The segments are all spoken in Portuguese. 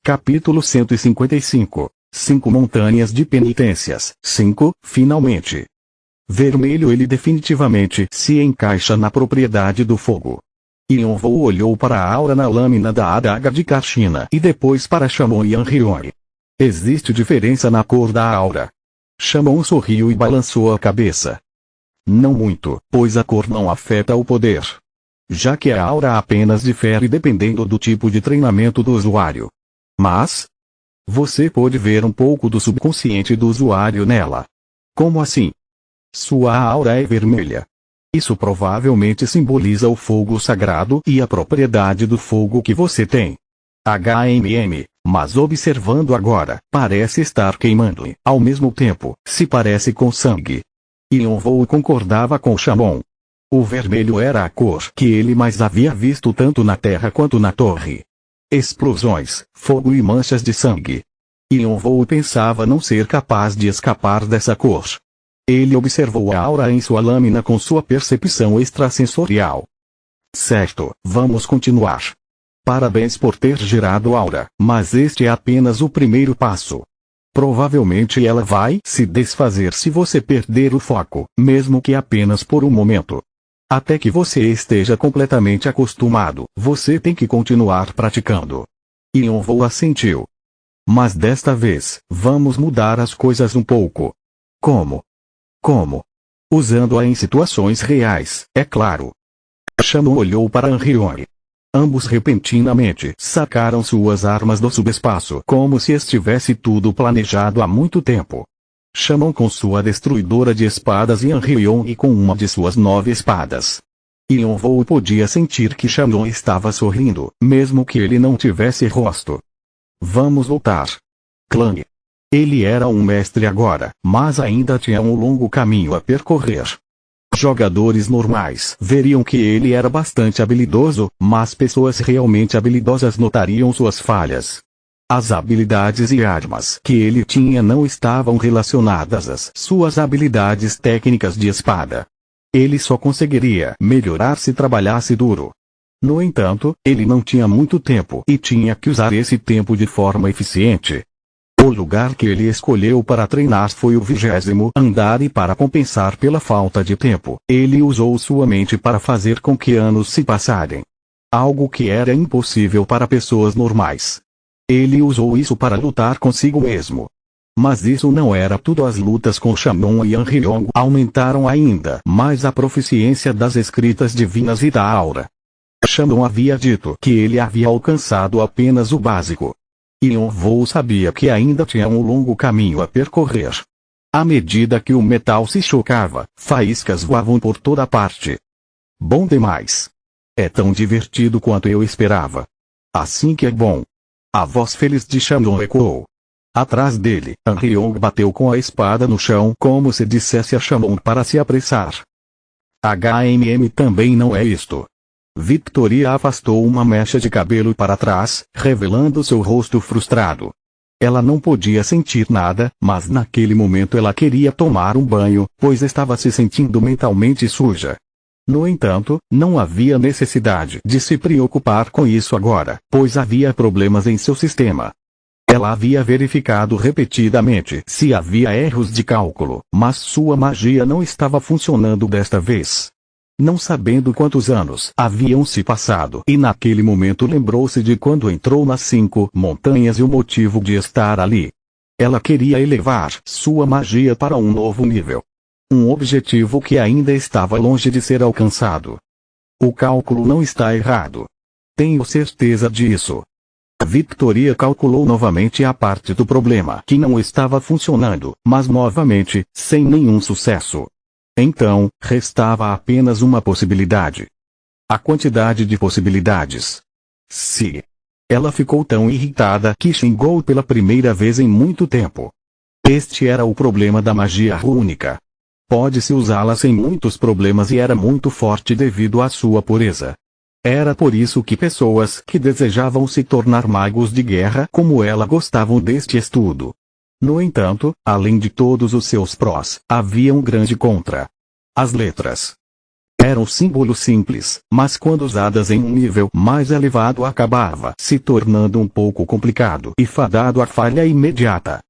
Capítulo 155. 5 montanhas de penitências. 5. Finalmente. Vermelho, ele definitivamente se encaixa na propriedade do fogo. Yonvou olhou para a aura na lâmina da adaga de Kashina e depois para Shamon e Anrione. Existe diferença na cor da aura. Shamon sorriu e balançou a cabeça. Não muito, pois a cor não afeta o poder. Já que a aura apenas difere dependendo do tipo de treinamento do usuário. Mas você pode ver um pouco do subconsciente do usuário nela. Como assim? Sua aura é vermelha. Isso provavelmente simboliza o fogo sagrado e a propriedade do fogo que você tem. Mas observando agora, parece estar queimando e, ao mesmo tempo, se parece com sangue. Yonvou concordava com Shamon. O vermelho era a cor que ele mais havia visto tanto na terra quanto na torre. Explosões, fogo e manchas de sangue. Yonvou pensava não ser capaz de escapar dessa cor. Ele observou a aura em sua lâmina com sua percepção extrasensorial. Certo, vamos continuar. Parabéns por ter gerado aura, mas este é apenas o primeiro passo. Provavelmente ela vai se desfazer se você perder o foco, mesmo que apenas por um momento. Até que você esteja completamente acostumado, você tem que continuar praticando. Yonvou assentiu. Mas desta vez, vamos mudar as coisas um pouco. Como? Usando-a em situações reais, é claro. Shamon olhou para Anrione. Ambos repentinamente sacaram suas armas do subespaço como se estivesse tudo planejado há muito tempo. Shamon com sua destruidora de espadas e Anrione com uma de suas 9 espadas. Yonvou podia sentir que Shamon estava sorrindo, mesmo que ele não tivesse rosto. Vamos voltar. Clang. Ele era um mestre agora, mas ainda tinha um longo caminho a percorrer. Jogadores normais veriam que ele era bastante habilidoso, mas pessoas realmente habilidosas notariam suas falhas. As habilidades e armas que ele tinha não estavam relacionadas às suas habilidades técnicas de espada. Ele só conseguiria melhorar se trabalhasse duro. No entanto, ele não tinha muito tempo e tinha que usar esse tempo de forma eficiente. O lugar que ele escolheu para treinar foi o 20º andar e para compensar pela falta de tempo, ele usou sua mente para fazer com que anos se passarem. Algo que era impossível para pessoas normais. Ele usou isso para lutar consigo mesmo. Mas isso não era tudo. As lutas com Shamon e Anrione aumentaram ainda mais a proficiência das escritas divinas e da aura. Shamon havia dito que ele havia alcançado apenas o básico. Yonvou sabia que ainda tinha um longo caminho a percorrer. À medida que o metal se chocava, faíscas voavam por toda parte. Bom demais. É tão divertido quanto eu esperava. Assim que é bom. A voz feliz de Shamon ecoou. Atrás dele, Anrione bateu com a espada no chão como se dissesse a Shamon para se apressar. Também não é isto. Victoria afastou uma mecha de cabelo para trás, revelando seu rosto frustrado. Ela não podia sentir nada, mas naquele momento ela queria tomar um banho, pois estava se sentindo mentalmente suja. No entanto, não havia necessidade de se preocupar com isso agora, pois havia problemas em seu sistema. Ela havia verificado repetidamente se havia erros de cálculo, mas sua magia não estava funcionando desta vez. Não sabendo quantos anos haviam se passado e naquele momento lembrou-se de quando entrou nas 5 montanhas e o motivo de estar ali. Ela queria elevar sua magia para um novo nível. Um objetivo que ainda estava longe de ser alcançado. O cálculo não está errado. Tenho certeza disso. Victoria calculou novamente a parte do problema que não estava funcionando, mas novamente, sem nenhum sucesso. Então, restava apenas uma possibilidade. A quantidade de possibilidades. Se ela ficou tão irritada que xingou pela primeira vez em muito tempo. Este era o problema da magia rúnica. Pode-se usá-la sem muitos problemas e era muito forte devido à sua pureza. Era por isso que pessoas que desejavam se tornar magos de guerra como ela gostavam deste estudo. No entanto, além de todos os seus prós, havia um grande contra. As letras. Era um símbolo simples, mas quando usadas em um nível mais elevado acabava se tornando um pouco complicado e fadado à falha imediata.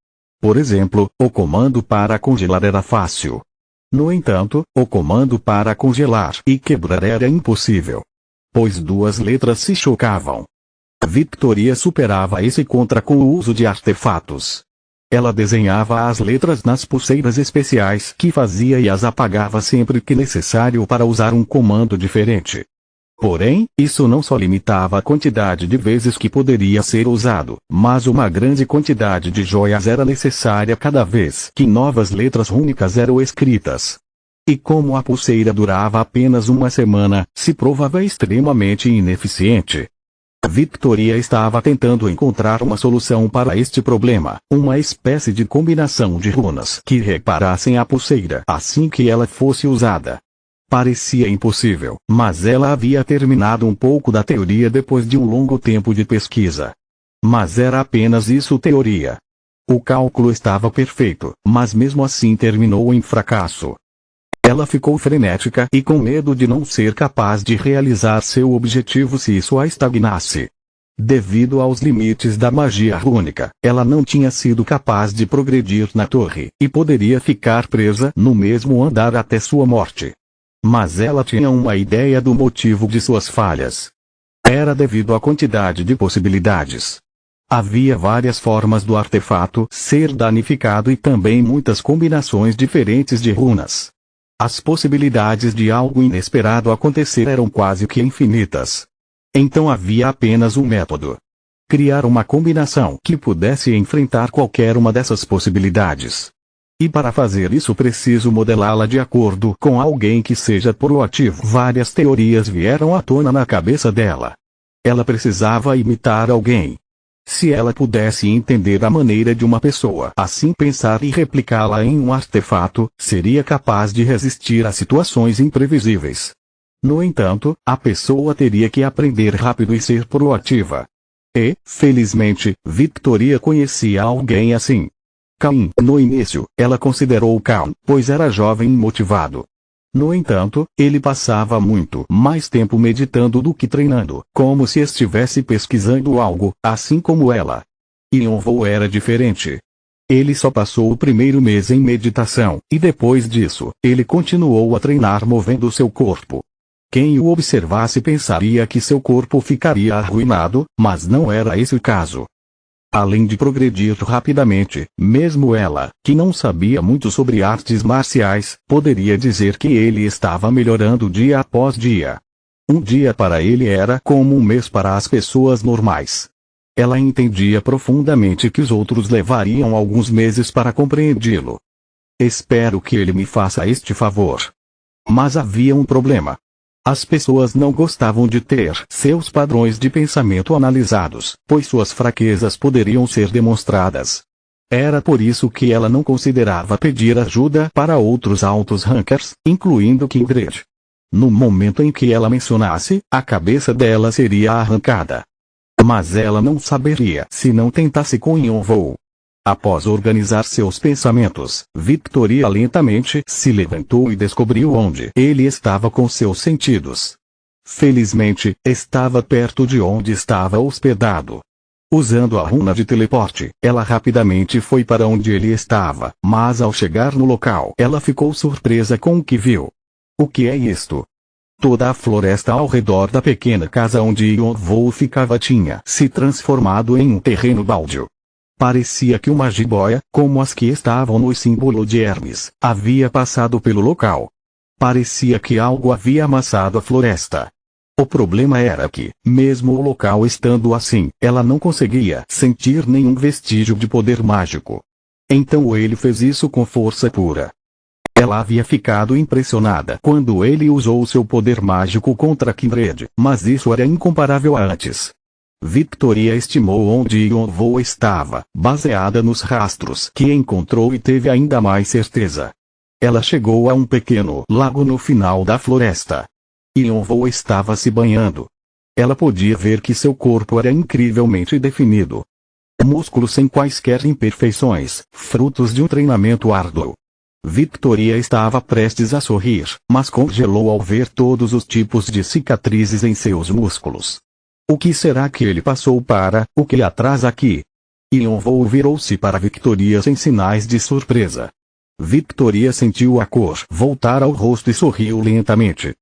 Por exemplo, o comando para congelar era fácil. No entanto, o comando para congelar e quebrar era impossível, pois duas letras se chocavam. Victoria superava esse contra com o uso de artefatos. Ela desenhava as letras nas pulseiras especiais que fazia e as apagava sempre que necessário para usar um comando diferente. Porém, isso não só limitava a quantidade de vezes que poderia ser usado, mas uma grande quantidade de joias era necessária cada vez que novas letras rúnicas eram escritas. E como a pulseira durava apenas uma semana, se provava extremamente ineficiente. Victoria estava tentando encontrar uma solução para este problema, uma espécie de combinação de runas que reparassem a pulseira assim que ela fosse usada. Parecia impossível, mas ela havia terminado um pouco da teoria depois de um longo tempo de pesquisa. Mas era apenas isso, teoria. O cálculo estava perfeito, mas mesmo assim terminou em fracasso. Ela ficou frenética e com medo de não ser capaz de realizar seu objetivo se isso a estagnasse. Devido aos limites da magia rúnica, ela não tinha sido capaz de progredir na torre, e poderia ficar presa no mesmo andar até sua morte. Mas ela tinha uma ideia do motivo de suas falhas. Era devido à quantidade de possibilidades. Havia várias formas do artefato ser danificado e também muitas combinações diferentes de runas. As possibilidades de algo inesperado acontecer eram quase que infinitas. Então havia apenas um método: criar uma combinação que pudesse enfrentar qualquer uma dessas possibilidades. E para fazer isso preciso modelá-la de acordo com alguém que seja proativo. Várias teorias vieram à tona na cabeça dela. Ela precisava imitar alguém. Se ela pudesse entender a maneira de uma pessoa assim pensar e replicá-la em um artefato, seria capaz de resistir a situações imprevisíveis. No entanto, a pessoa teria que aprender rápido e ser proativa. E, felizmente, Victoria conhecia alguém assim. Caim. No início, ela considerou Caim, pois era jovem e motivado. No entanto, ele passava muito mais tempo meditando do que treinando, como se estivesse pesquisando algo, assim como ela. Yonvou era diferente. Ele só passou o primeiro mês em meditação, e depois disso, ele continuou a treinar movendo seu corpo. Quem o observasse pensaria que seu corpo ficaria arruinado, mas não era esse o caso. Além de progredir rapidamente, mesmo ela, que não sabia muito sobre artes marciais, poderia dizer que ele estava melhorando dia após dia. Um dia para ele era como um mês para as pessoas normais. Ela entendia profundamente que os outros levariam alguns meses para compreendê-lo. Espero que ele me faça este favor. Mas havia um problema. As pessoas não gostavam de ter seus padrões de pensamento analisados, pois suas fraquezas poderiam ser demonstradas. Era por isso que ela não considerava pedir ajuda para outros altos rankers, incluindo Kindred. No momento em que ela mencionasse, a cabeça dela seria arrancada. Mas ela não saberia se não tentasse com Yonvou. Após organizar seus pensamentos, Victoria lentamente se levantou e descobriu onde ele estava com seus sentidos. Felizmente, estava perto de onde estava hospedado. Usando a runa de teleporte, ela rapidamente foi para onde ele estava, mas ao chegar no local, ela ficou surpresa com o que viu. O que é isto? Toda a floresta ao redor da pequena casa onde Yonvou ficava tinha se transformado em um terreno baldio. Parecia que uma jiboia, como as que estavam no símbolo de Hermes, havia passado pelo local. Parecia que algo havia amassado a floresta. O problema era que, mesmo o local estando assim, ela não conseguia sentir nenhum vestígio de poder mágico. Então ele fez isso com força pura. Ela havia ficado impressionada quando ele usou seu poder mágico contra Kindred, mas isso era incomparável a antes. Victoria estimou onde Yonvou estava, baseada nos rastros que encontrou e teve ainda mais certeza. Ela chegou a um pequeno lago no final da floresta. Yonvou estava se banhando. Ela podia ver que seu corpo era incrivelmente definido. Músculos sem quaisquer imperfeições, frutos de um treinamento árduo. Victoria estava prestes a sorrir, mas congelou ao ver todos os tipos de cicatrizes em seus músculos. O que será que ele passou para, o que atrás aqui? Yonvou virou-se para Victoria sem sinais de surpresa. Victoria sentiu a cor voltar ao rosto e sorriu lentamente.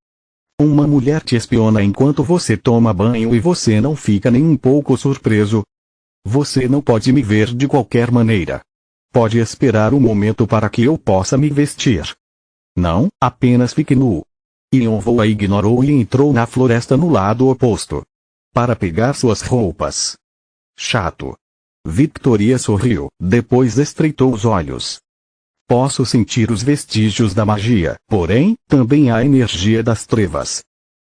Uma mulher te espiona enquanto você toma banho e você não fica nem um pouco surpreso? Você não pode me ver de qualquer maneira. Pode esperar um momento para que eu possa me vestir. Não, apenas fique nu. Yonvou a ignorou e entrou na floresta no lado oposto. Para pegar suas roupas. Chato. Victoria sorriu, depois estreitou os olhos. Posso sentir os vestígios da magia, porém, também a energia das trevas.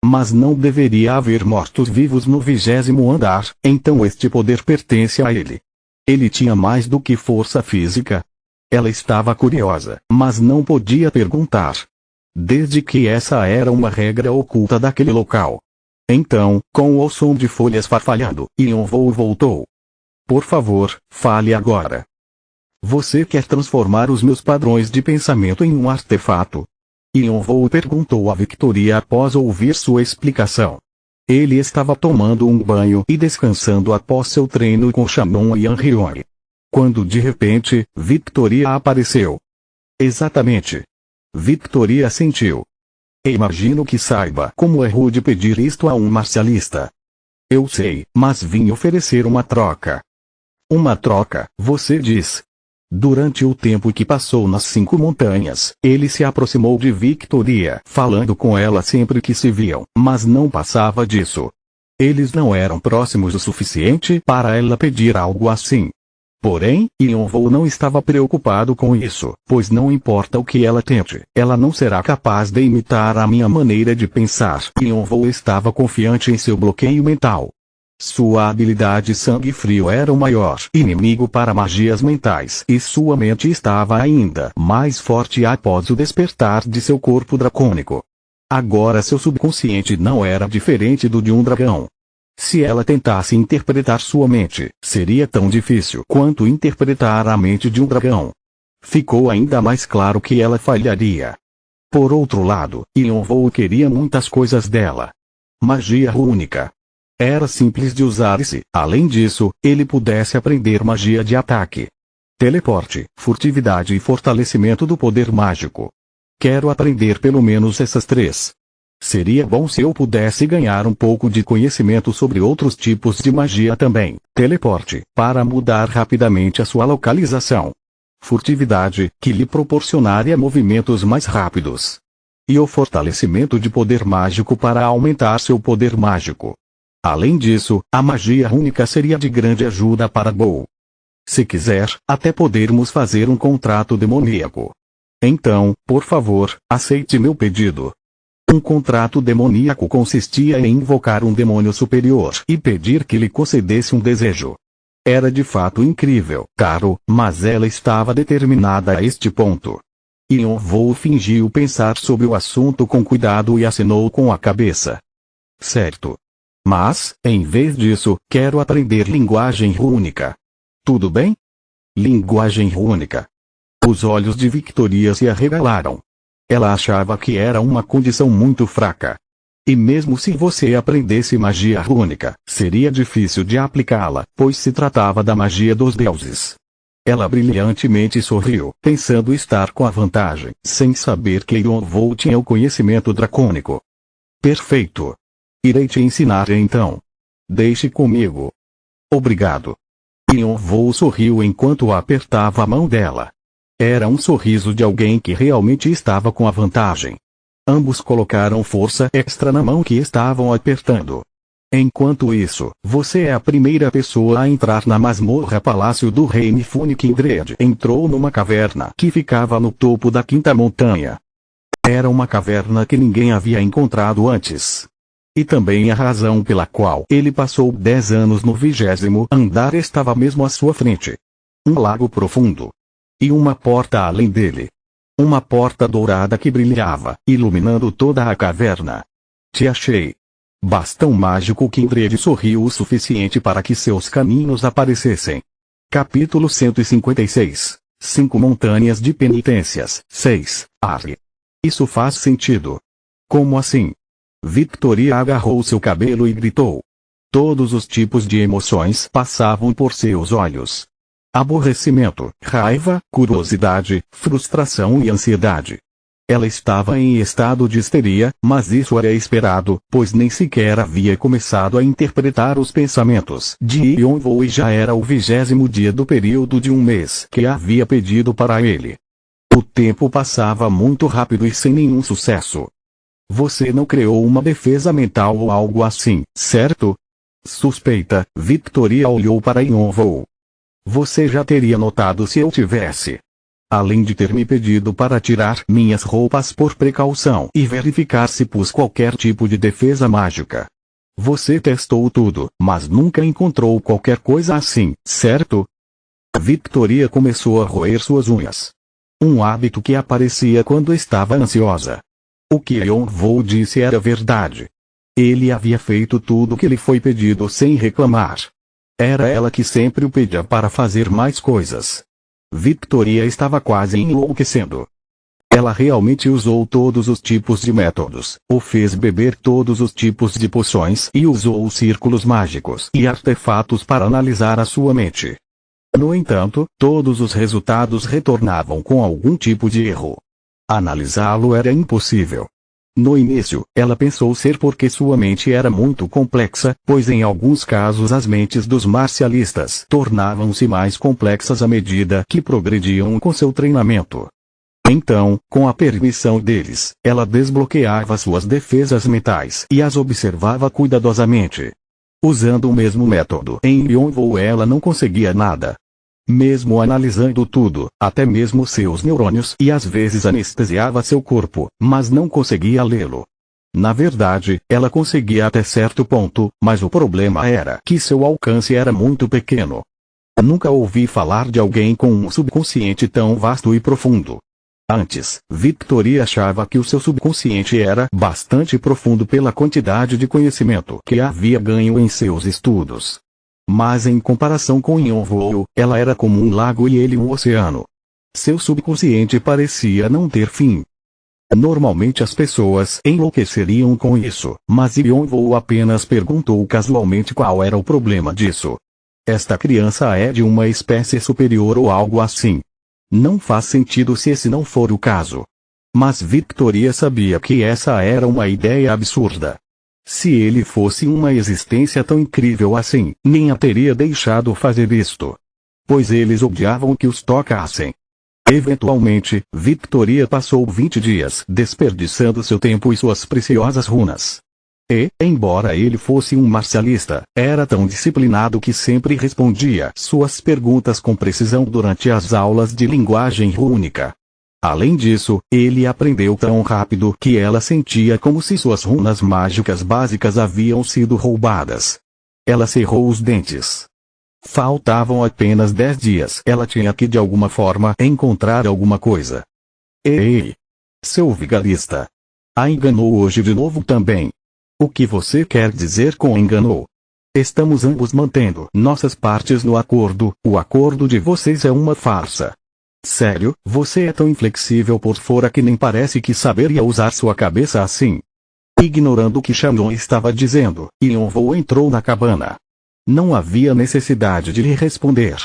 Mas não deveria haver mortos-vivos no 20º andar, então este poder pertence a ele. Ele tinha mais do que força física. Ela estava curiosa, mas não podia perguntar. Desde que essa era uma regra oculta daquele local. Então, com o som de folhas farfalhando, Yonvou voltou. Por favor, fale agora. Você quer transformar os meus padrões de pensamento em um artefato? Yonvou perguntou a Victoria após ouvir sua explicação. Ele estava tomando um banho e descansando após seu treino com Shannon e Anrione. Quando de repente, Victoria apareceu. Exatamente. Victoria sentiu. Imagino que saiba como é rude pedir isto a um marcialista. Eu sei, mas vim oferecer uma troca. Uma troca, você diz. Durante o tempo que passou nas 5 montanhas, ele se aproximou de Victoria, falando com ela sempre que se viam, mas não passava disso. Eles não eram próximos o suficiente para ela pedir algo assim. Porém, Yonvou não estava preocupado com isso, pois não importa o que ela tente, ela não será capaz de imitar a minha maneira de pensar. Yonvou estava confiante em seu bloqueio mental. Sua habilidade sangue frio era o maior inimigo para magias mentais e sua mente estava ainda mais forte após o despertar de seu corpo dracônico. Agora seu subconsciente não era diferente do de um dragão. Se ela tentasse interpretar sua mente, seria tão difícil quanto interpretar a mente de um dragão. Ficou ainda mais claro que ela falharia. Por outro lado, Yonvou queria muitas coisas dela. Magia única. Era simples de usar e se, além disso, ele pudesse aprender magia de ataque. Teleporte, furtividade e fortalecimento do poder mágico. Quero aprender pelo menos essas 3. Seria bom se eu pudesse ganhar um pouco de conhecimento sobre outros tipos de magia também. Teleporte, para mudar rapidamente a sua localização. Furtividade, que lhe proporcionaria movimentos mais rápidos. E o fortalecimento de poder mágico para aumentar seu poder mágico. Além disso, a magia única seria de grande ajuda para Bo. Se quiser, até podermos fazer um contrato demoníaco. Então, por favor, aceite meu pedido. Um contrato demoníaco consistia em invocar um demônio superior e pedir que lhe concedesse um desejo. Era de fato incrível, caro, mas ela estava determinada a este ponto. Yonvou fingiu pensar sobre o assunto com cuidado e acenou com a cabeça. Certo. Mas, em vez disso, quero aprender linguagem rúnica. Tudo bem? Linguagem rúnica. Os olhos de Victoria se arregalaram. Ela achava que era uma condição muito fraca. E mesmo se você aprendesse magia rúnica, seria difícil de aplicá-la, pois se tratava da magia dos deuses. Ela brilhantemente sorriu, pensando estar com a vantagem, sem saber que Yonvou tinha o conhecimento dracônico. Perfeito. Irei te ensinar então. Deixe comigo. Obrigado. Yonvou sorriu enquanto apertava a mão dela. Era um sorriso de alguém que realmente estava com a vantagem. Ambos colocaram força extra na mão que estavam apertando. Enquanto isso, você é a primeira pessoa a entrar na masmorra Palácio do Rei Mifune. Kindred entrou numa caverna que ficava no topo da 5ª montanha. Era uma caverna que ninguém havia encontrado antes. E também a razão pela qual ele passou 10 anos no 20º andar estava mesmo à sua frente. Um lago profundo. E uma porta além dele. Uma porta dourada que brilhava, iluminando toda a caverna. Te achei. Bastão mágico. Kindred sorriu o suficiente para que seus caminhos aparecessem. Capítulo 156. 5 montanhas de penitências. 6. Arre. Isso faz sentido. Como assim? Victoria agarrou seu cabelo e gritou. Todos os tipos de emoções passavam por seus olhos. Aborrecimento, raiva, curiosidade, frustração e ansiedade. Ela estava em estado de histeria, mas isso era esperado, pois nem sequer havia começado a interpretar os pensamentos de Yonvou e já era o 20º dia do período de um mês que havia pedido para ele. O tempo passava muito rápido e sem nenhum sucesso. Você não criou uma defesa mental ou algo assim, certo? Suspeita, Victoria olhou para Yonvou. Você já teria notado se eu tivesse. Além de ter me pedido para tirar minhas roupas por precaução e verificar se pus qualquer tipo de defesa mágica. Você testou tudo, mas nunca encontrou qualquer coisa assim, certo? Victoria começou a roer suas unhas. Um hábito que aparecia quando estava ansiosa. O que Yonvou disse era verdade. Ele havia feito tudo o que lhe foi pedido sem reclamar. Era ela que sempre o pedia para fazer mais coisas. Victoria estava quase enlouquecendo. Ela realmente usou todos os tipos de métodos, o fez beber todos os tipos de poções e usou os círculos mágicos e artefatos para analisar a sua mente. No entanto, todos os resultados retornavam com algum tipo de erro. Analisá-lo era impossível. No início, ela pensou ser porque sua mente era muito complexa, pois em alguns casos as mentes dos marcialistas tornavam-se mais complexas à medida que progrediam com seu treinamento. Então, com a permissão deles, ela desbloqueava suas defesas mentais e as observava cuidadosamente. Usando o mesmo método em Yonvou ela não conseguia nada. Mesmo analisando tudo, até mesmo seus neurônios e às vezes anestesiava seu corpo, mas não conseguia lê-lo. Na verdade, ela conseguia até certo ponto, mas o problema era que seu alcance era muito pequeno. Nunca ouvi falar de alguém com um subconsciente tão vasto e profundo. Antes, Victoria achava que o seu subconsciente era bastante profundo pela quantidade de conhecimento que havia ganho em seus estudos. Mas em comparação com Yonvou, ela era como um lago e ele um oceano. Seu subconsciente parecia não ter fim. Normalmente as pessoas enlouqueceriam com isso, mas Yonvou apenas perguntou casualmente qual era o problema disso. Esta criança é de uma espécie superior ou algo assim. Não faz sentido se esse não for o caso. Mas Victoria sabia que essa era uma ideia absurda. Se ele fosse uma existência tão incrível assim, nem a teria deixado fazer isto. Pois eles odiavam que os tocassem. Eventualmente, Victoria passou 20 dias desperdiçando seu tempo e suas preciosas runas. E, embora ele fosse um marcialista, era tão disciplinado que sempre respondia suas perguntas com precisão durante as aulas de linguagem rúnica. Além disso, ele aprendeu tão rápido que ela sentia como se suas runas mágicas básicas haviam sido roubadas. Ela cerrou os dentes. Faltavam apenas 10 dias. Ela tinha que de alguma forma encontrar alguma coisa. Ei! Seu vigarista! A enganou hoje de novo também. O que você quer dizer com enganou? Estamos ambos mantendo nossas partes no acordo. O acordo de vocês é uma farsa. Sério, você é tão inflexível por fora que nem parece que saberia usar sua cabeça assim. Ignorando o que Shannon estava dizendo, Yonvou entrou na cabana. Não havia necessidade de lhe responder.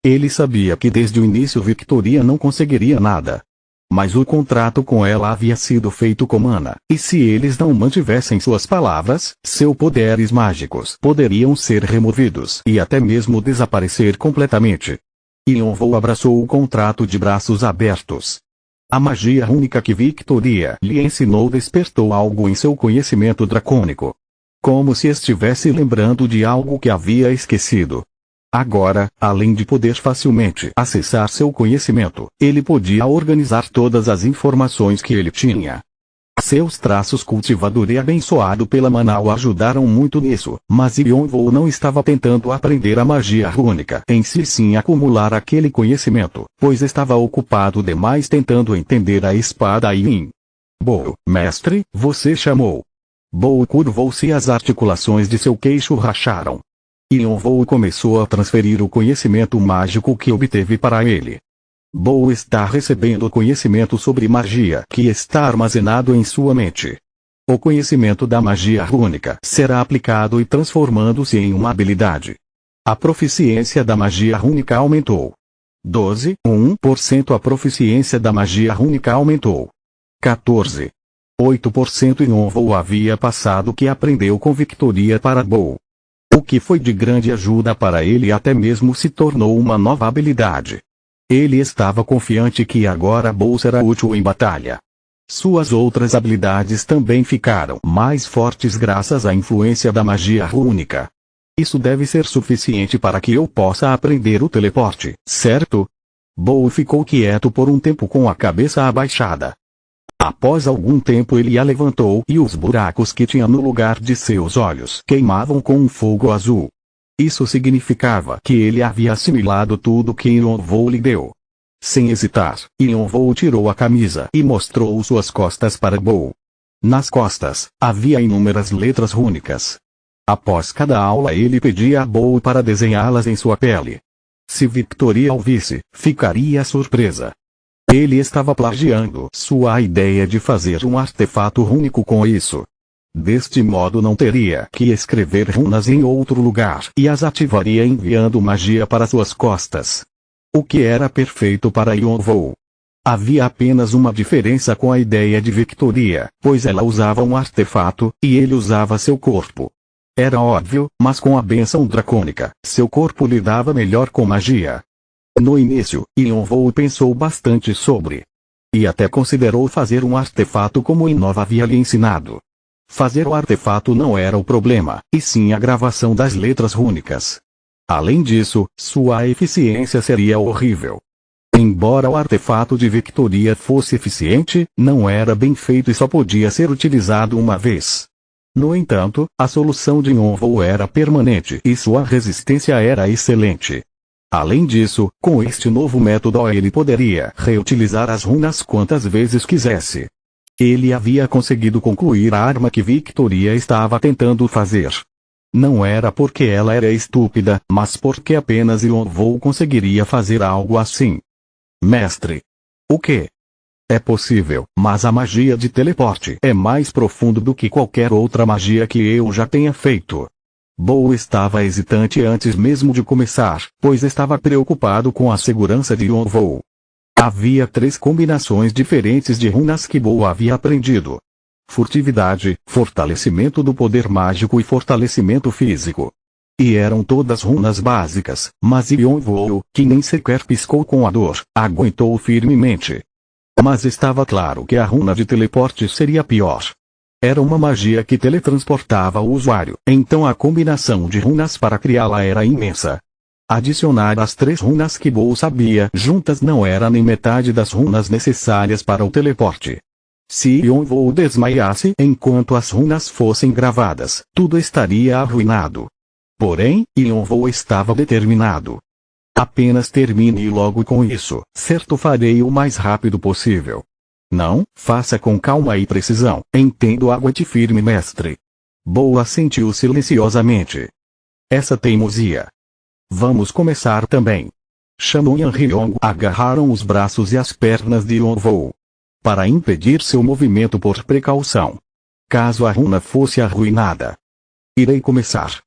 Ele sabia que desde o início Victoria não conseguiria nada. Mas o contrato com ela havia sido feito com mana, e se eles não mantivessem suas palavras, seus poderes mágicos poderiam ser removidos e até mesmo desaparecer completamente. Yonvou abraçou o contrato de braços abertos. A magia única que Victoria lhe ensinou despertou algo em seu conhecimento dracônico. Como se estivesse lembrando de algo que havia esquecido. Agora, além de poder facilmente acessar seu conhecimento, ele podia organizar todas as informações que ele tinha. Seus traços cultivador e abençoado pela mana o ajudaram muito nisso, mas Yonvou não estava tentando aprender a magia rúnica em si sim acumular aquele conhecimento, pois estava ocupado demais tentando entender a espada Yin. Bo, mestre, você chamou. Bo curvou-se e as articulações de seu queixo racharam. Yonvou começou a transferir o conhecimento mágico que obteve para ele. Bo está recebendo conhecimento sobre magia que está armazenado em sua mente. O conhecimento da magia rúnica será aplicado e transformando-se em uma habilidade. A proficiência da magia rúnica aumentou. 12,1% A proficiência da magia rúnica aumentou. 14,8% Yonvou havia passado que aprendeu com Victoria para Bo. O que foi de grande ajuda para ele e até mesmo se tornou uma nova habilidade. Ele estava confiante que agora Bo será útil em batalha. Suas outras habilidades também ficaram mais fortes graças à influência da magia rúnica. Isso deve ser suficiente para que eu possa aprender o teleporte, certo? Bo ficou quieto por um tempo com a cabeça abaixada. Após algum tempo ele a levantou e os buracos que tinha no lugar de seus olhos queimavam com um fogo azul. Isso significava que ele havia assimilado tudo que Yonvou lhe deu. Sem hesitar, Yonvou tirou a camisa e mostrou suas costas para Bo. Nas costas, havia inúmeras letras rúnicas. Após cada aula ele pedia a Bo para desenhá-las em sua pele. Se Victoria o visse, ficaria surpresa. Ele estava plagiando sua ideia de fazer um artefato rúnico com isso. Deste modo não teria que escrever runas em outro lugar e as ativaria enviando magia para suas costas. O que era perfeito para Yonvou. Havia apenas uma diferença com a ideia de Victoria, pois ela usava um artefato, e ele usava seu corpo. Era óbvio, mas com a bênção dracônica, seu corpo lidava melhor com magia. No início, Yonvou pensou bastante sobre. E até considerou fazer um artefato como Inova havia lhe ensinado. Fazer o artefato não era o problema, e sim a gravação das letras rúnicas. Além disso, sua eficiência seria horrível. Embora o artefato de Victoria fosse eficiente, não era bem feito e só podia ser utilizado uma vez. No entanto, a solução de Yonvou era permanente e sua resistência era excelente. Além disso, com este novo método ele poderia reutilizar as runas quantas vezes quisesse. Ele havia conseguido concluir a arma que Victoria estava tentando fazer. Não era porque ela era estúpida, mas porque apenas Yonvou conseguiria fazer algo assim. Mestre. O quê? É possível, mas a magia de teleporte é mais profundo do que qualquer outra magia que eu já tenha feito. Bo estava hesitante antes mesmo de começar, pois estava preocupado com a segurança de Yonvou. Havia 3 combinações diferentes de runas que Bo havia aprendido. Furtividade, fortalecimento do poder mágico e fortalecimento físico. E eram todas runas básicas, mas Yonvou, que nem sequer piscou com a dor, aguentou firmemente. Mas estava claro que a runa de teleporte seria pior. Era uma magia que teletransportava o usuário, então a combinação de runas para criá-la era imensa. Adicionar as 3 runas que Bo sabia juntas não era nem metade das runas necessárias para o teleporte. Se Yonvou desmaiasse enquanto as runas fossem gravadas, tudo estaria arruinado. Porém, Yonvou estava determinado. Apenas termine logo com isso, certo? Farei o mais rápido possível. Não, faça com calma e precisão, entendo. Aguente firme, mestre. Bo assentiu silenciosamente. Essa teimosia. Vamos começar também. Chamou Yan Ryong. Agarraram os braços e as pernas de Yonvou. Para impedir seu movimento por precaução. Caso a runa fosse arruinada. Irei começar.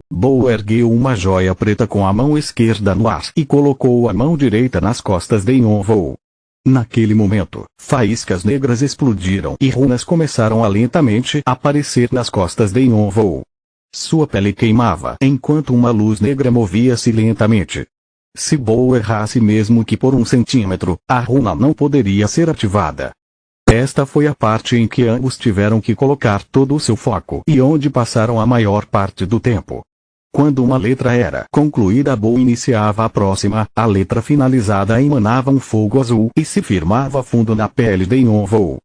Bo ergueu uma joia preta com a mão esquerda no ar e colocou a mão direita nas costas de Yonvou. Naquele momento, faíscas negras explodiram e runas começaram a lentamente aparecer nas costas de Yonvou. Sua pele queimava enquanto uma luz negra movia-se lentamente. Se Bo errasse mesmo que por 1 centímetro, a runa não poderia ser ativada. Esta foi a parte em que ambos tiveram que colocar todo o seu foco e onde passaram a maior parte do tempo. Quando uma letra era concluída, Bo iniciava a próxima, a letra finalizada emanava um fogo azul e se firmava fundo na pele de Yonvou.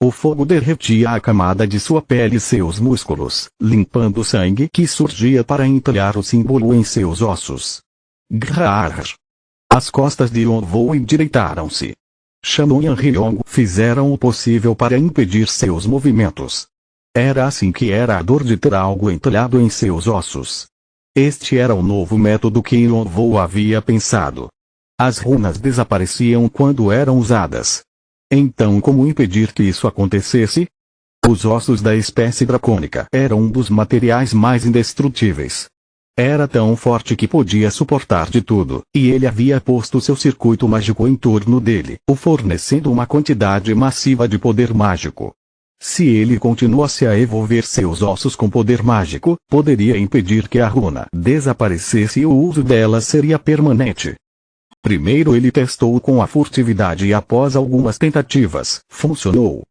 O fogo derretia a camada de sua pele e seus músculos, limpando o sangue que surgia para entalhar o símbolo em seus ossos. Grrr! As costas de Yonvou endireitaram-se. Chamou Yan Ryong. Fizeram o possível para impedir seus movimentos. Era assim que era a dor de ter algo entalhado em seus ossos. Este era o novo método que Yonvou havia pensado. As runas desapareciam quando eram usadas. Então, como impedir que isso acontecesse? Os ossos da espécie dracônica eram um dos materiais mais indestrutíveis. Era tão forte que podia suportar de tudo, e ele havia posto seu circuito mágico em torno dele, o fornecendo uma quantidade massiva de poder mágico. Se ele continuasse a envolver seus ossos com poder mágico, poderia impedir que a runa desaparecesse e o uso dela seria permanente. Primeiro ele testou com a furtividade e após algumas tentativas, funcionou.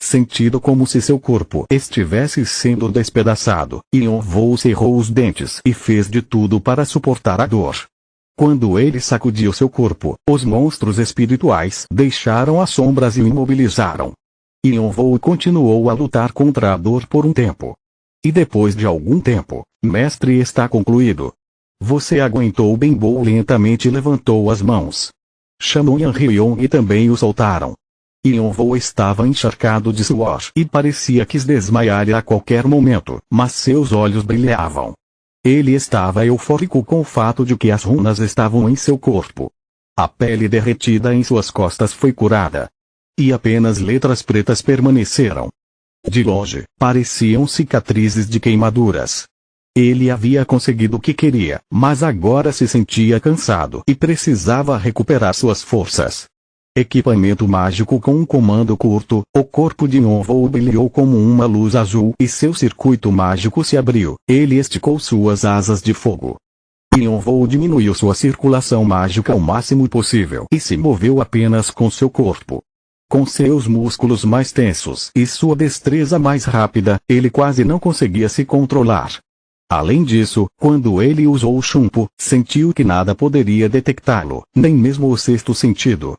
Sentindo como se seu corpo estivesse sendo despedaçado, Yonvou cerrou os dentes e fez de tudo para suportar a dor. Quando ele sacudiu seu corpo, os monstros espirituais deixaram as sombras e o imobilizaram. Yonvou continuou a lutar contra a dor por um tempo. E depois de algum tempo, mestre, está concluído. Você aguentou bem. Bo lentamente levantou as mãos. Chamou Yanrion e também o soltaram. Yonvou estava encharcado de suor e parecia que desmaiar a qualquer momento, mas seus olhos brilhavam. Ele estava eufórico com o fato de que as runas estavam em seu corpo. A pele derretida em suas costas foi curada. E apenas letras pretas permaneceram. De longe, pareciam cicatrizes de queimaduras. Ele havia conseguido o que queria, mas agora se sentia cansado e precisava recuperar suas forças. Equipamento mágico com um comando curto, o corpo de Yonvou brilhou como uma luz azul e seu circuito mágico se abriu. Ele esticou suas asas de fogo. Yonvou diminuiu sua circulação mágica ao máximo possível e se moveu apenas com seu corpo. Com seus músculos mais tensos e sua destreza mais rápida, ele quase não conseguia se controlar. Além disso, quando ele usou o chumpo, sentiu que nada poderia detectá-lo, nem mesmo o sexto sentido.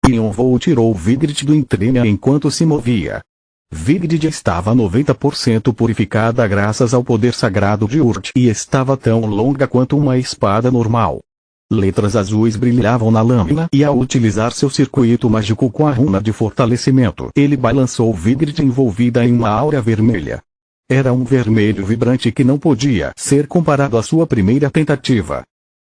Yonvou tirou Vigrid do Intrêmia enquanto se movia. Vigrid estava 90% purificada graças ao poder sagrado de Urd e estava tão longa quanto uma espada normal. Letras azuis brilhavam na lâmina e ao utilizar seu circuito mágico com a runa de fortalecimento, ele balançou Vigrid envolvida em uma aura vermelha. Era um vermelho vibrante que não podia ser comparado à sua primeira tentativa.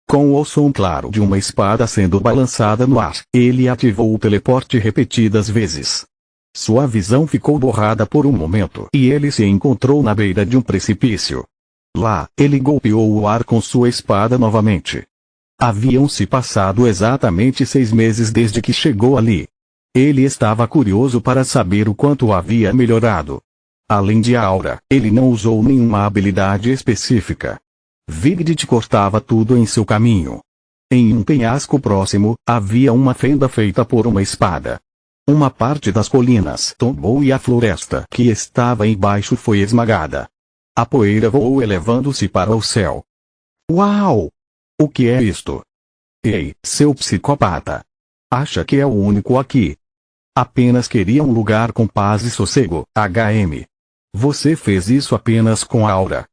Com o som claro de uma espada sendo balançada no ar, ele ativou o teleporte repetidas vezes. Sua visão ficou borrada por um momento e ele se encontrou na beira de um precipício. Lá, ele golpeou o ar com sua espada novamente. Haviam se passado exatamente 6 meses desde que chegou ali. Ele estava curioso para saber o quanto havia melhorado. Além de aura, ele não usou nenhuma habilidade específica. Vigrid cortava tudo em seu caminho. Em um penhasco próximo, havia uma fenda feita por uma espada. Uma parte das colinas tombou e a floresta que estava embaixo foi esmagada. A poeira voou elevando-se para o céu. Uau! O que é isto? Ei, seu psicopata! Acha que é o único aqui? Apenas queria um lugar com paz e sossego, HM. Você fez isso apenas com a aura.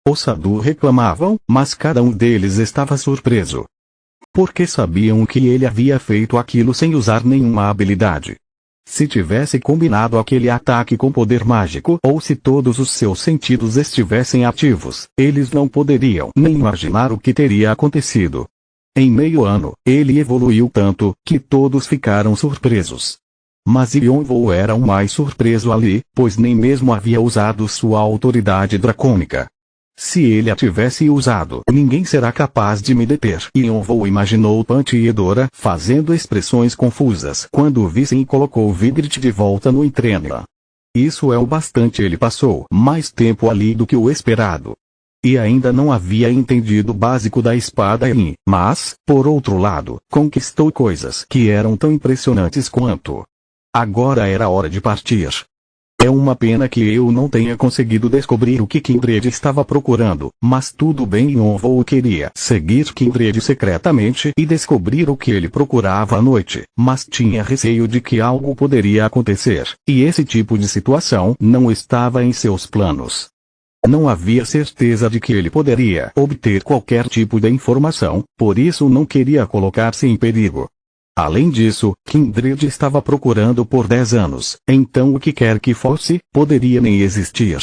Os Sadu reclamavam, mas cada um deles estava surpreso. Porque sabiam que ele havia feito aquilo sem usar nenhuma habilidade. Se tivesse combinado aquele ataque com poder mágico ou se todos os seus sentidos estivessem ativos, eles não poderiam nem imaginar o que teria acontecido. Em meio ano, ele evoluiu tanto que todos ficaram surpresos. Mas Yonvou era o mais surpreso ali, pois nem mesmo havia usado sua autoridade dracônica. Se ele a tivesse usado, ninguém será capaz de me deter. Yonvou imaginou Pant e Edora fazendo expressões confusas quando vissem e colocou Vigrid de volta no Intrêmia. Isso é o bastante. Ele passou mais tempo ali do que o esperado. E ainda não havia entendido o básico da espada Yin, mas, por outro lado, conquistou coisas que eram tão impressionantes quanto. Agora era hora de partir. É uma pena que eu não tenha conseguido descobrir o que Kindred estava procurando, mas tudo bem. Yonvou queria seguir Kindred secretamente e descobrir o que ele procurava à noite, mas tinha receio de que algo poderia acontecer, e esse tipo de situação não estava em seus planos. Não havia certeza de que ele poderia obter qualquer tipo de informação, por isso não queria colocar-se em perigo. Além disso, Kindred estava procurando por 10 anos, então o que quer que fosse, poderia nem existir.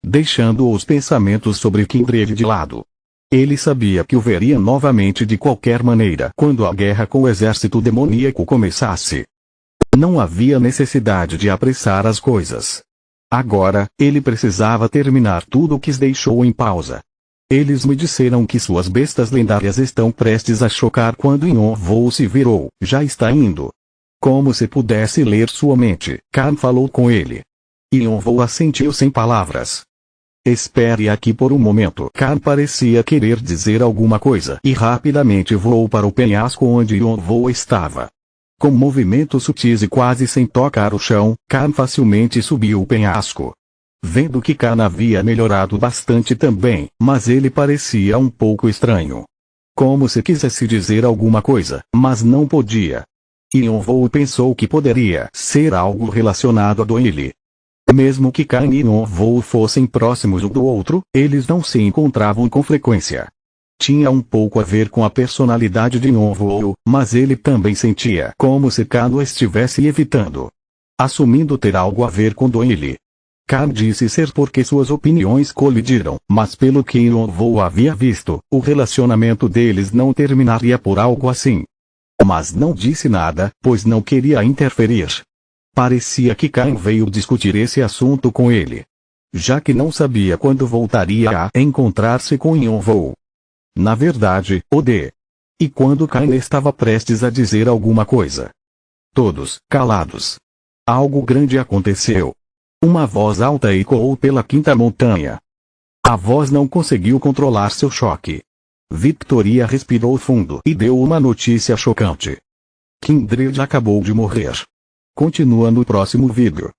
Deixando os pensamentos sobre Kindred de lado, Ele sabia que o veria novamente de qualquer maneira quando a guerra com o exército demoníaco começasse. Não havia necessidade de apressar as coisas. Agora, ele precisava terminar tudo o que deixou em pausa. Eles me disseram que suas bestas lendárias estão prestes a chocar quando Yon-Vo se virou. Já está indo. Como se pudesse ler sua mente, Khan falou com ele. Yon-Vo assentiu sem palavras. Espere aqui por um momento. Khan parecia querer dizer alguma coisa e rapidamente voou para o penhasco onde Yon-Vo estava. Com movimentos sutis e quase sem tocar o chão, Khan facilmente subiu o penhasco. Vendo que Khan havia melhorado bastante também, mas ele parecia um pouco estranho. Como se quisesse dizer alguma coisa, mas não podia. Yon-Vo pensou que poderia ser algo relacionado a Doyle. Mesmo que Khan e Yon-Vo fossem próximos um do outro, eles não se encontravam com frequência. Tinha um pouco a ver com a personalidade de Yon-Vo, mas ele também sentia como se Khan o estivesse evitando. Assumindo ter algo a ver com Doyle. Khan disse ser porque suas opiniões colidiram, mas pelo que Yon-Vo havia visto, o relacionamento deles não terminaria por algo assim. Mas não disse nada, pois não queria interferir. Parecia que Khan veio discutir esse assunto com ele. Já que não sabia quando voltaria a encontrar-se com Yon-Vo. Na verdade, E quando Khan estava prestes a dizer alguma coisa. Todos, calados. Algo grande aconteceu. Uma voz alta ecoou pela quinta montanha. A voz não conseguiu controlar seu choque. Victoria respirou fundo e deu uma notícia chocante. Kindred acabou de morrer. Continua no próximo vídeo.